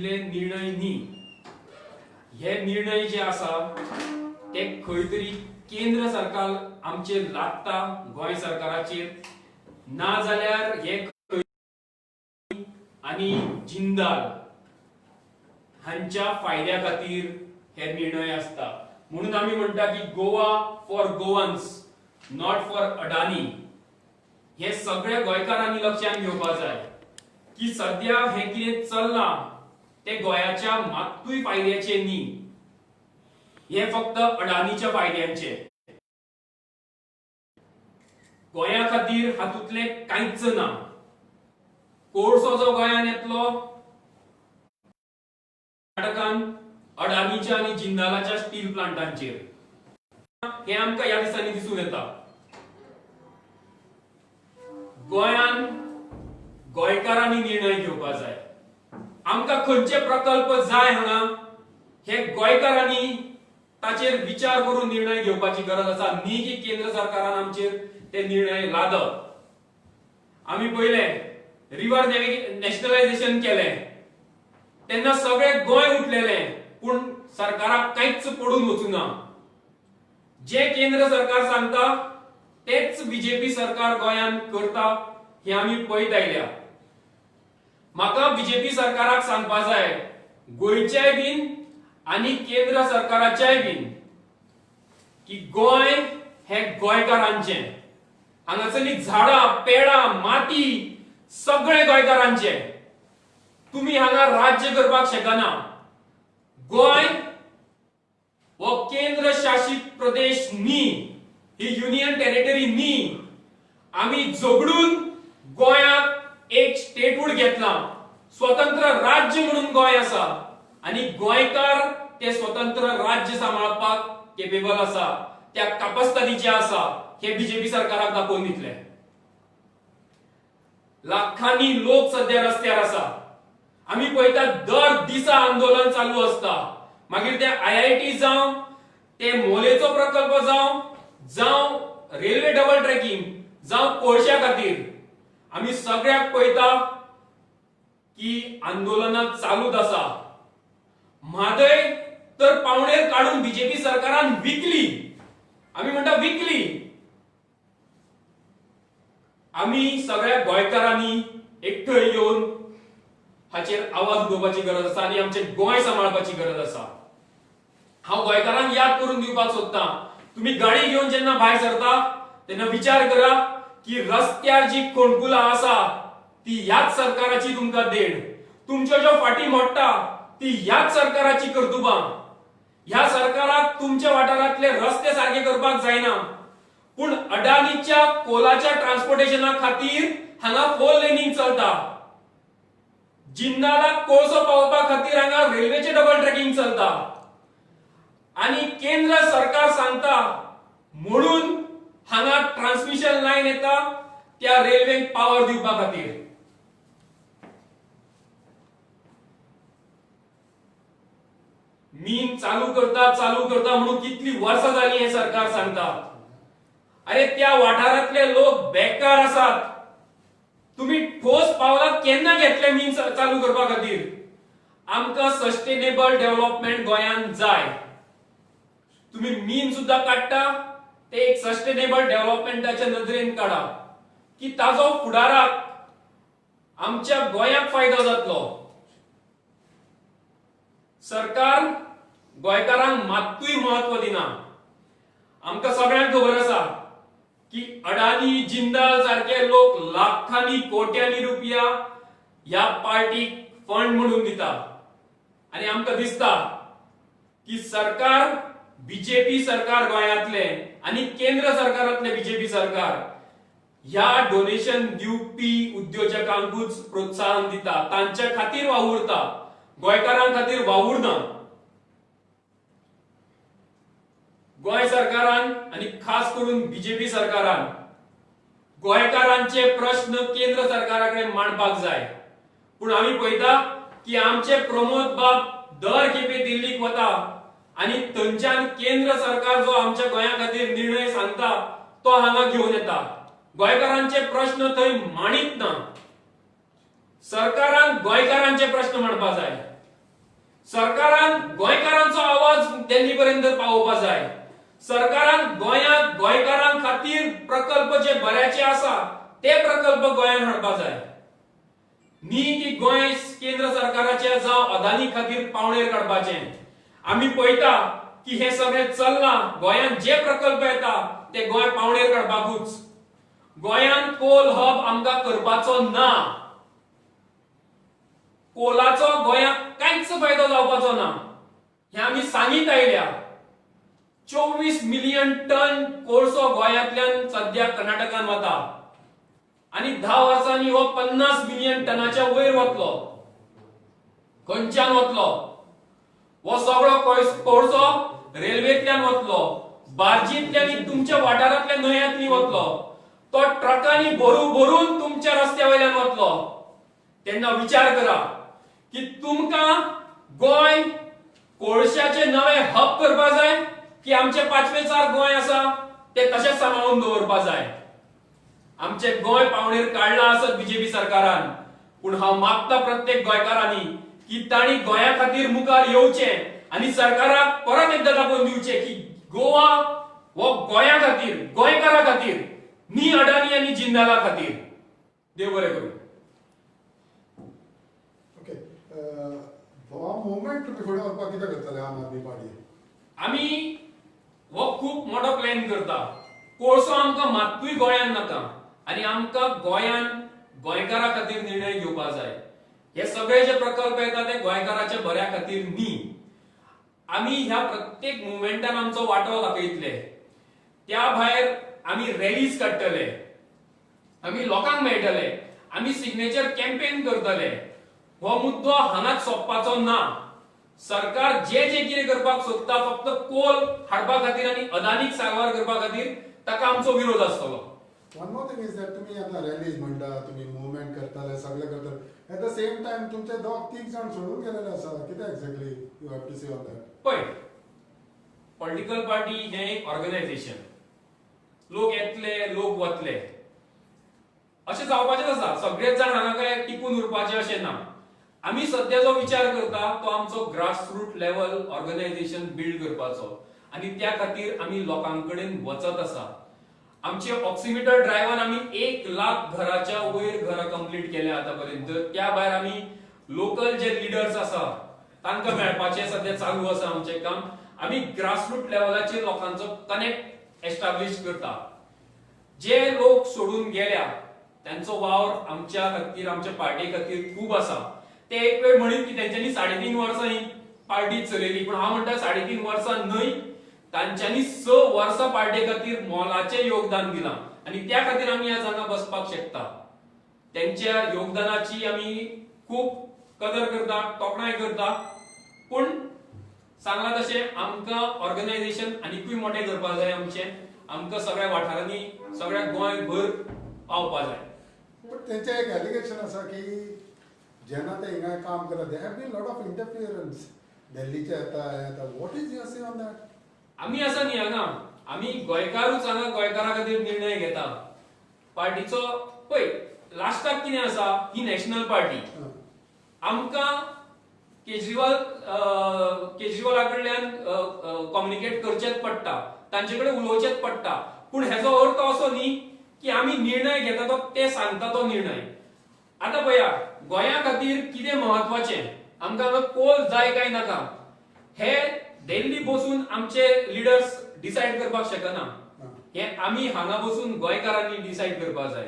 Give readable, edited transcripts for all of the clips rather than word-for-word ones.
निर्णय न्ही हे निर्णय जे आसा ते खंय तरी केंद्र सरकार आमचे लागता गोय सरकाराचेर ना जाल्यार हे आणि जिंदाल हांच्या फायद्या खातीर हे निर्णय असता म्हणून आम्ही म्हणटा की Goa for Goans not for Adani हे सगळ्या गोंयकारांनी लक्षात घेवपाक जाय की सध्या हे कितें चल्लां ते गोयाच्या मात्तूय फायद्याचे न्ही हे फक्त अडानीच्या फायद्यांचे गोंया खातीर हातूंतले कांयच ना कोळसो जो गोंयान येतलो कर्नाटकान अडानीच्या आणि जिंदालाच्या स्टील प्लांटांचेर हे आमकां ह्या दिसांनी दिसून येता गोंयान गोंयकारांनी निर्णय घेवपाक जाय आमकां खंयचे प्रकल्प जाय हांगा हे गोंयकारांनी ताचेर विचार करून निर्णय घेवपाची गरज आसा न्ही की केंद्र सरकारान आमचेर ते निर्णय लादप आमी पहिले रिव्हर नॅशनलायझेशन केलें तेन्ना सगळे गोंय उठलेले पूण सरकाराक कांयच पडून वचूना जे केंद्र सरकार सांगता तेच बीजेपी सरकार गोंयान करता हे आमी पळयत आयल्या म्हाका बीजेपी सरकाराक सांगपाक जाय गोंयचेय बीन आणि केंद्र सरकाराचेय बीन की गोंय हे गोंयकारांचे हांगासरली झाडां पेडां माती सगळे गोंयकारांचे तुम्ही हांगा राज्य करपाक शकना गोंय हो केंद्र शासित प्रदेश न्ही ही युनियन टेरिटरी न्ही आम्ही झगडून गोंयाक एक स्टेटहूड घेतला स्वतंत्र राज्य म्हणून गोंय आसा आणि गोंयकार ते स्वतंत्र राज्य सांबाळपाक केपेबल आसा त्या कॅपॅसिटीचे आसा हे बीजेपी सरकाराक दाखोवन दितले लाखांनी लोक सध्या रस्त्यार आसा आम्ही पळयता दर दिसा आंदोलन चालू असता मागीर ते आयआयटी जावं ते मोलेचो प्रकल्प जावं रेल्वे डबल ट्रॅकिंग जावं कोळशा खातीर आम्ही सगळ्याक पळयता की आंदोलनां चालूच आसा म्हादय तर पावणेर काढून बीजेपी सरकारान विकली आम्ही म्हणटा विकली आम्ही सगळ्या गोंयकारांनी एकठांय येवन हाचेर आवाज उठोवपाची गरज आसा आणि आमचे गोंय सांबाळपाची गरज आसा हांव गोंयकारांक याद करून दिवपाक सोदतां तुम्ही गाडी घेवन जेन्ना भायर सरता तेन्ना विचार करा की रस्त्यार जी खोणकुलां आसा ती ह्याच सरकाराची तुमकां देण तुमच्यो ज्यो फाटी मोडटा ती ह्याच सरकाराची कर्तुबां ह्या सरकाराक तुमच्या वाठारांतले रस्ते सारखे करपाक जायना पूण अडानीच्या कोलाच्या ट्रान्सपोर्टेशना खातीर हांगा 4 लेनिंग चलता जिंदालाक कोळसो पावोवपा खातीर हांगा रेल्वेचे डबल ट्रॅकिंग चलता आणि केंद्र सरकार सांगता म्हणून हांगा ट्रान्समिशन लाईन येता त्या रेल्वेक पावर दिवपा खातीर मीन चालू करता म्हणून कितली वर्सां जाली हे सरकार सांगता अरे त्या वाठारांतले लोक बेकार आसात तुम्ही ठोस पावलां केन्ना घेतले मीन चालू करपा खातीर आमकां सस्टेनेबल डेव्हलपमेंट गोंयान जाय तुम्ही मीन सुद्धा काडटा ते एक सस्टेनेबल डेव्हलपमेंटाच्या नदरेन काडा की ताजो फुडाराक आमच्या गोंयाक फायदो जातलो सरकार गोंयकारांक मात्तूय महत्व दिना आमकां सगळ्यांक खबर आसा की अडानी जिंदाल सारखे लोक लाखांनी कोट्यांनी रुपया ह्या पार्टीक फंड म्हणून दिता आणि आमकां दिसता की सरकार बीजेपी सरकार गोंयांतले आणि केंद्र सरकारांतले बीजेपी सरकार ह्या डोनेशन दिवपी उद्योजकांकूच प्रोत्साहन दिता तांच्या खातीर वावुरता गोंयकारां खातीर वावुरना गोंय सरकारान आणि खास करून बीजेपी सरकारान गोंयकारांचे प्रश्न केंद्र सरकाराकडे मांडपाक जाय पूण आमी पळयता की आमचे प्रमोद बाब दर खेपे दिल्लीक वता आणि थंयच्यान केंद्र सरकार जो आमच्या गोंया खातीर निर्णय सांगता तो हांगा घेवन येता गोंयकारांचे प्रश्न थंय मांडीत ना सरकारान गोंयकारांचे प्रश्न मांडपाक जाय सरकारान गोंयकारांचो आवाज दिल्ली पर्यंत पावोवपा जाय. सरकारान गोंयांत गोंयकारां खातीर प्रकल्प जे बऱ्याचे आसा ते प्रकल्प गोंयांत हाडपा जाय. न्ही की गोंय केंद्र सरकाराचे जावं अदानी खातीर पावणेर काडपाचे. आमी पळयता की हे सगळें चल्लां. गोंयांत जे प्रकल्प येता ते गोंय पावणेर काडपाकूच. गोंयांत कोल हब आमकां करपाचो ना. कोलाचो गोंयांत कांयच फायदो जावपाचो ना हे आमी सांगीत आयल्या. 24 मिलियन टन कोळसो गोंयांतल्यान सध्या कर्नाटकान वता आणि 10 वर्सांनी हो 50 मिलियन टनाच्या वयर वतलो. खंयच्यान वतलो? हो सगळो कोळसो रेल्वेंतल्यान वतलो, बार्जींतल्यान तुमच्या वाठारांतल्या न्हंयांतली वतलो. तो ट्रकांनी भरून तुमच्या रस्त्या वयल्यान वतलो. तेन्ना विचार करा की तुमकां गोंय कोळशाचे नवे हब करपा जाय की आमचे पाचवेचार गोंय आसा ते तशेंच सांबाळून दवरपा जाय. आमचे गोंय पावणेर काडला आसत बीजेपी सरकारान, पूण हांव मागता प्रत्येक गोंयकारांनी की तांणी गोंया खातीर मुखार येवचें आनी सरकाराक परत एकदा दाखोवन दिवचें की गोवा हो गोंया खातीर, गोंयकारां खातीर, न्ही अडानी आनी जिंदाला खातीर. देव बरें करूं. ओके, हो मुवमेंट तुम्ही फुडें व्हरपाक कितें करतले आम आदमी पार्टी? आमी हो खूब मोठो प्लॅन करता. कोळसो आमकां मात्तूय गोंयांत नाका आनी आमकां गोंयांत गोंयकारां खातीर निर्णय घेवपा जाय. हे सगळे जे प्रकल्प येता ते गोंयकाराच्या बऱ्या खातीर न्ही. आमी ह्या प्रत्येक मुवमेंटान आमचो वांटो दाखयतले. त्या भायर आमी रॅलीज काडटले, आमी लोकांक मेळटले, आमी सिग्नेचर कॅम्पेन करतले. हो मुद्दो हांगाच सोंपपाचो ना. सरकार जे जे कितें करपाक सोदता फक्त कोल हाडपा खातीर आनी अदानीक सारवार करपा खातीर ताका आमचो विरोध आसतलो. One more thing is that तुम्ही आता रॅलीज म्हणटा, तुम्ही मुवमेंट करताले, सगळे करताले. एट द सेम टाइम तुमचे दोग तीग जाण सोडून गेलेले आसा. कितें exactly you have to say on that? पळय, पॉलिटिकल पार्टी हें एक ऑर्गनायझेशन. लोक येतले, लोक वतले, अशें जावपाचें आसा. सगळेच जाण हांगा काय टिकून उरपाचे अशें ना. आमी सध्या जो विचार करता तो आमचो ग्रासरूट लेवल ऑर्गनायझेशन बिल्ड करपाचो आनी त्या खातीर आमी लोकांकडेन वचत आसा. आमचे ऑक्सिमीटर ड्रायव्हान आमी 1 लाख घराच्या वयर घरां कंप्लीट केल्या आतां पर्यंत. त्या भायर आमी लोकल जे लिडर्स आसा तांकां मेळपाचें सध्या चालू आसा आमचें काम. आमी ग्रासरूट लेवलाचेर लोकांचो कनेक्ट एस्टाब्लिश करता. जे लोक सोडून गेल्या त्यांचो वावर आमच्या खातीर, आमच्या पार्टी खातीर खूब आसा. ते एक वेळ म्हणीत की तेंच्यांनी 3.5 वर्सां ही पार्टी चलयली, पण हांव म्हणटा 3.5 वर्सां न्हय, तांच्यांनी 6 वर्सां पार्टी खातीर मोलाचें योगदान दिलां आनी त्या खातीर आमी आज हांगा बसपाक शकता. त्यांच्या योगदानाची आमी खूब कदर करता, तोखणाय करता. पूण सांगलां तशें आमकां ऑर्गनायझेशन आनीकूय मोठें करपाक जाय. आमकां सगळ्या वाठारांनी, सगळ्या गोंयभर पावपा जाय. पण तेंचें एक एलिगेशन आसा की जेन्ना ते हिंगा काम करता they have been lot of interference. दिल्लीचे येता. What is your say on that? आमी आसा न्ही हांगा, आमी गोंयकारूच हांगा गोंयकारा खातीर निर्णय घेता. पार्टीचो पळय लास्टाक कितें आसा, ही नॅशनल पार्टी. आमकां केजरीवाला कडल्यान कम्युनिकेट करचेच पडटा, तांचे कडेन उलोवचेच पडटा. पूण हेजो अर्थ असो न्ही की आमी निर्णय घेता तो ते सांगता तो निर्णय. आतां पळया, गोंया खातीर कितें म्हत्वाचें, आमकां हांगा कोल जाय काय नाका हे दिल्ली बसून आमचे लिडर्स डिसायड करपाक शकना. हे आमी हांगा बसून गोंयकारांनी डिसायड करपाक जाय.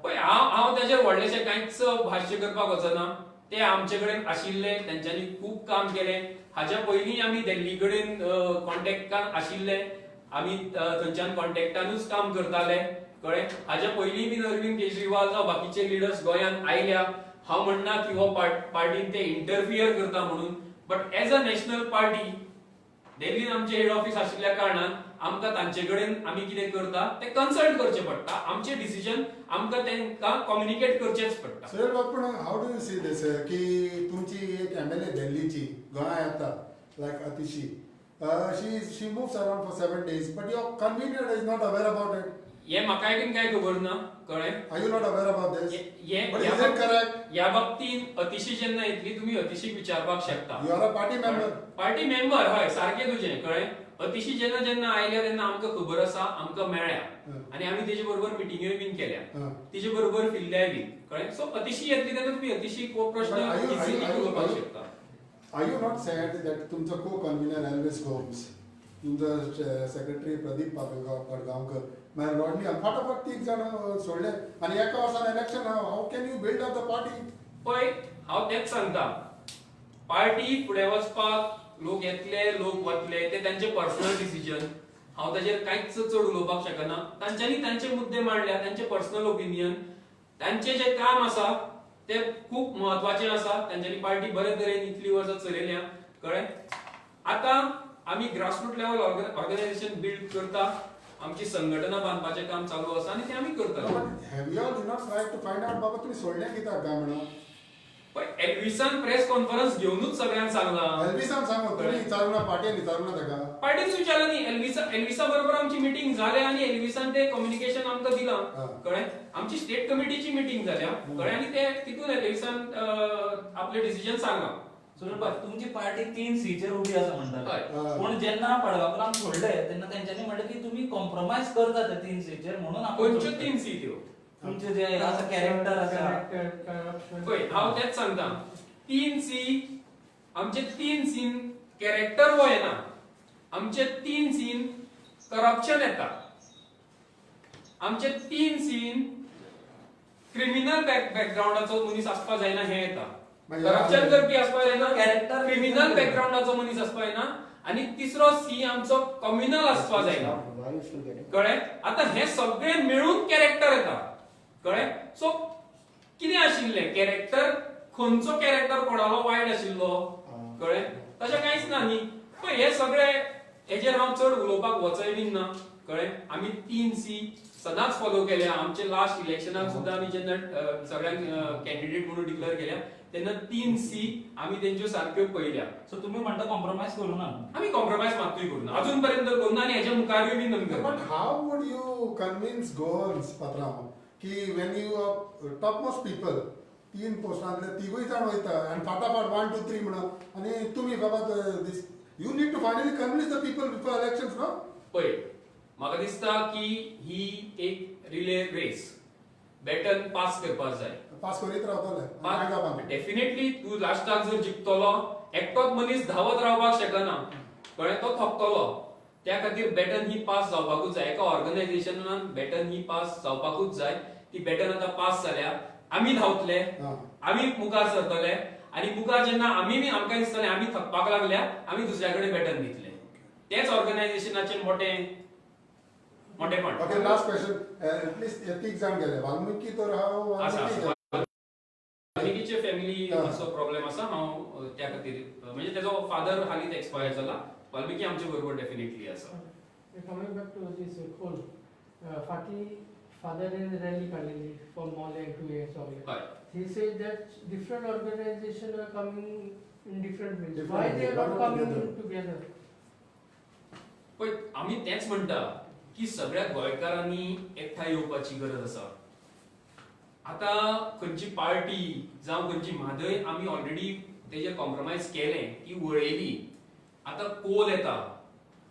पळय हांव तेजेर व्हडलेशें कांयच भाश्य करपाक वचना. ते आमचे कडेन आशिल्ले, तेंच्यांनी खूब काम केलें. हाच्या पयलीं आमी दिल्ली कडेन कॉन्टॅक्टान आशिल्ले, आमी थंयच्यान कॉन्टॅक्टानूच काम करताले. कळ्ळें? हाच्या पयलीं बी अरविंद केजरीवाल जावं बाकीचे लिडर्स गोंयांत आयल्या. हांव म्हणना की हो पार्टीन ते इंटरफियर करता म्हणून, but as a national party दिल्लीन आमचे हेड ऑफिस आशिल्ल्या कारणान आमकां तांचे कडेन आमी कितें करता ते कन्सल्ट करचें पडटा. आमचे डिसिजन आमकां तेंकां कम्युनिकेट करचेच पडटा. सर, पूण how do you see this की तुमची एक एमएलए दिल्लीची गोंया येता like Atishi, she moves around for 7 days, but your convenient is not aware about it. हे म्हाकाय बीन कांय खबर ना. कळ्ळें Are you not aware about this? But is it correct? या बाबतीत अतिशी जेन्ना येतली तुम्ही अतिशीक विचारपाक शकता. You are a party member. Party member हय सारकें तुजें कळ्ळें. अतिशी जेन्ना जेन्ना आयल्या तेन्ना आमकां खबर आसा आमकां मेळ्ळ्या आनी आमी तेजे बरोबर मिटिंग्योय बीन केल्या तिजे बरोबर फिरल्याय बीन कळ्ळें. सो अतिशी येतली तेन्ना तुम्ही अतिशी को प्रश्न But are you- easily are you- उलोवपाक शकता. Are you not sad that तुमचा co-convener Elvis Gomes, तुमचा सेक्रेटरी प्रदीप पाडगांवकर मागीर रॉडनी फटाफट तीग जाण सोडले आनी एका वर्सान election how can you build up the party? पळय हांव तेच सांगता पार्टी फुडें वचपाक लोक येतले लोक वतले ते तांचे पर्सनल डिसिजन हांव ताजेर कांयच चड उलोवपाक शकना. तांच्यांनी तांचे मुद्दे मांडल्या तांचे पर्सनल ओपिनियन तांचे जे काम आसा ते खूप महत्वाचे आसा. तांच्यांनी पार्टी बरे तरेन इतली वर्सां चलयल्या कळ्ळें. आतां आमी ग्रासरूट लेवल ऑर्गनायझेशन बिल्ड करता आमची संघटना बांदपाचें काम चालू आसा आनी तें आमी करतले. Have you all not tried to find out बाबा तुम्ही सोडले कित्याक काय म्हणून? पण एल्विसान प्रेस कॉन्फरन्स घेवनूच सगळ्यांक सांगला. एल्विसान सांगू तुम्ही विचारुना पार्टीन विचारुना ताका. पार्टीच विचारलं न्ही. एल्विसा बरोबर आमची मीटिंग जाल्या आणि एल्विसान ते कम्युनिकेशन आमकां दिलां कळ्ळें. आमची स्टेट कमिटीची मीटिंग जाल्या कळ्ळें आनी ते तितून एल्विसान आपले डिसिजन सांगला. तुमची पार्टी 3 सीचेर उभी आसा म्हणटात पण जेन्ना पडगांवकारांक सोडले तेन्ना तेंच्यांनी म्हणलें की तुम्ही कॉम्प्रोमाइज करता ते 3 सीचेर म्हणून खंयच्यो 3 सीट ह्यो तुमचे जे आसा कॅरेक्टर आसा पळय हांव तेच सांगता 3 सी आमचे 3 सीन कॅरेक्टर वो येना आमचे 3 सीन करप्शन येता आमचे 3 सीन क्रिमिनल बॅकग्राऊंडाचो मनीस आसपा जायना हे येता. करप्शन करपी आसपा जायना कॅरेक्टर क्रिमिनल बॅकग्राऊंडाचो मनीस आसपा जायना आणि तिसरो सी आमचो कम्युनल आसपा जायना कळ्ळें. आतां हे सगळे मिळून कॅरेक्टर येता कळ्ळें. सो कितें आशिल्लें कॅरेक्टर खंयचो कॅरेक्टर कोणालो वायट आशिल्लो कळ्ळें तशें कांयच ना न्ही. पण हे सगळे हेजेर हांव चड उलोवपाक वचय बीन ना कळ्ळें. आमी 3 सी सदांच फॉलो केल्या. आमचे लास्ट इलेक्शनाक सुद्दां आमी जेन्ना सगळ्यांक कॅन्डिडेट म्हणून डिक्लेअर केल्या तेन्ना 3 सी आमी तेंच्यो सारक्यो पळयल्या. सो तुम्ही म्हणटा कॉम्प्रोमाइज करू ना. आमी कॉम्प्रोमाइज मात्तूय करूना अजून पर्यंत करूना आनी हेच्या मुखारूय बीन आमी But करना. how would you convince Goans Patrao कि when you are topmost people 3 पोस्टांतले तिगूय जाण वयता आनी फाटाफाट 1 2 3 म्हणून आनी तुम्ही बाबा this you need to finally convince the people before elections no? पळय म्हाका दिसता की ही एक रिले रेस बॅटन पास करपाक जाय. पास करीत रावतले डेफिनेटली तू लास्टाक जर जिखतलो एकटोच मनीस धावत रावपाक शकना कळ्ळें तो थकतलो. त्या खातीर बॅटन ही पास जावपाकूच जाय. एका ऑर्गनायझेशनान बॅटन ही पास जावपाकूच जाय. ती बॅटन आतां पास जाल्या आमी धांवतले आमी मुखार सरतले आनी मुखार जेन्ना आमी बी आमकां दिसतलें आमी थकपाक लागल्या आमी दुसऱ्या कडेन बॅटन दितले. तेच ऑर्गनायझेशनाचें मोठेपण. ओके लास्ट क्वेश्चन एटलीस्ट तीग जाण गेले वाल्मिकी तर हांव वाल्मिकीचे फॅमिली असो प्रॉब्लेम आसा. हांव त्या खातीर म्हणजे तेजो फादर हालींच एक्सपायर जाला. वाल्मिकी आमचे बरोबर डेफिनेटली आसा. Coming back to this poll, Fati father in rally काढलेली for more than 2 years already. हय. He said that different organizations are coming in different ways. Different Why they are ways, not why not coming together? together? पण आमी तेच म्हणटा की सगळ्या गोंयकारांनी एकठांय येवपाची गरज आसा. आता खंयची पार्टी जावं खंयची म्हादय आमी ऑलरेडी तेजेर कॉम्प्रोमाइज केलें ती वळयली. आता कोल येता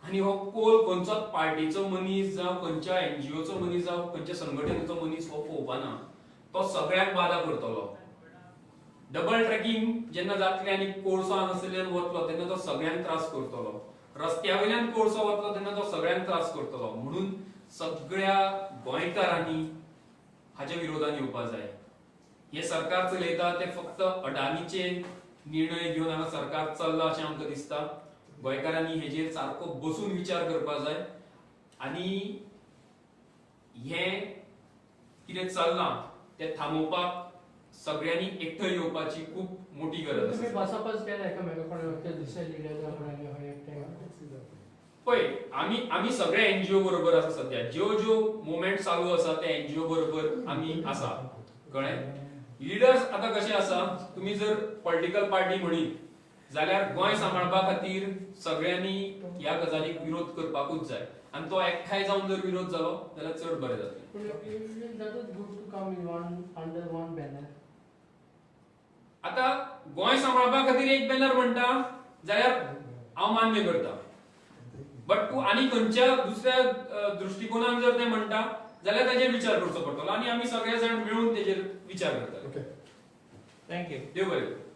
आणि हो कोल खंयचोच पार्टीचो मनीस जावं खंयच्या एनजीओचो मनीस जावं खंयच्या संघटनेचो मनीस हो पळोवपाना. तो सगळ्यांक बाधा करतलो. डबल ट्रॅकिंग जेन्ना जातलें आनी कोळसो हांगासरल्यान वतलो तेन्ना तो सगळ्यांक त्रास करतलो. रस्त्या वयल्यान कोळसो वतलो तेन्ना तो सगळ्यांक त्रास करतलो. म्हणून सगळ्या गोंयकारांनी हाच्या विरोधान येवपाक जाय. हे सरकार चलयता ते फक्त अडानीचे निर्णय घेवन हांगा सरकार चल्ला अशें आमकां दिसता. गोंयकारांनी हेजेर सारको बसून विचार करपाक जाय आनी हें कितें चल्लां तें थांबोवपाक सगळ्यांनी एकठांय येवपाची खूब मोठी गरज तुम्ही आसा. बसपाच केला एकामेकाकडे दुसऱ्या लिडर पळय आमी सगळे एनजीओ बरोबर आसा सध्या. ज्यो मुवमेंट चालू आसा त्या एनजीओ बरोबर आमी आसा कळ्ळें. लिडर्स आतां कशें आसा तुमी जर पॉलिटिकल पार्टी म्हणीत जाल्यार गोंय सांबाळपा खातीर सगळ्यांनी ह्या गजालीक विरोध करपाकूच जाय. आणि तो एकठांय जाऊन जर विरोध जालो जाल्यार चड बरें जातलें. That was good to come in under one banner. आता गोंय सांबाळपा खातीर एक बॅनर म्हणटा जाल्यार हांव मान्य करता. बट तूं आनी खंयच्या दुसऱ्या दृश्टिकोनान जर ते म्हणटा जाल्यार ताचेर विचार करचो पडटलो आनी आमी सगळे जाण मेळून ताचेर विचार करतले. ओके. थँक्यू. देव बरें.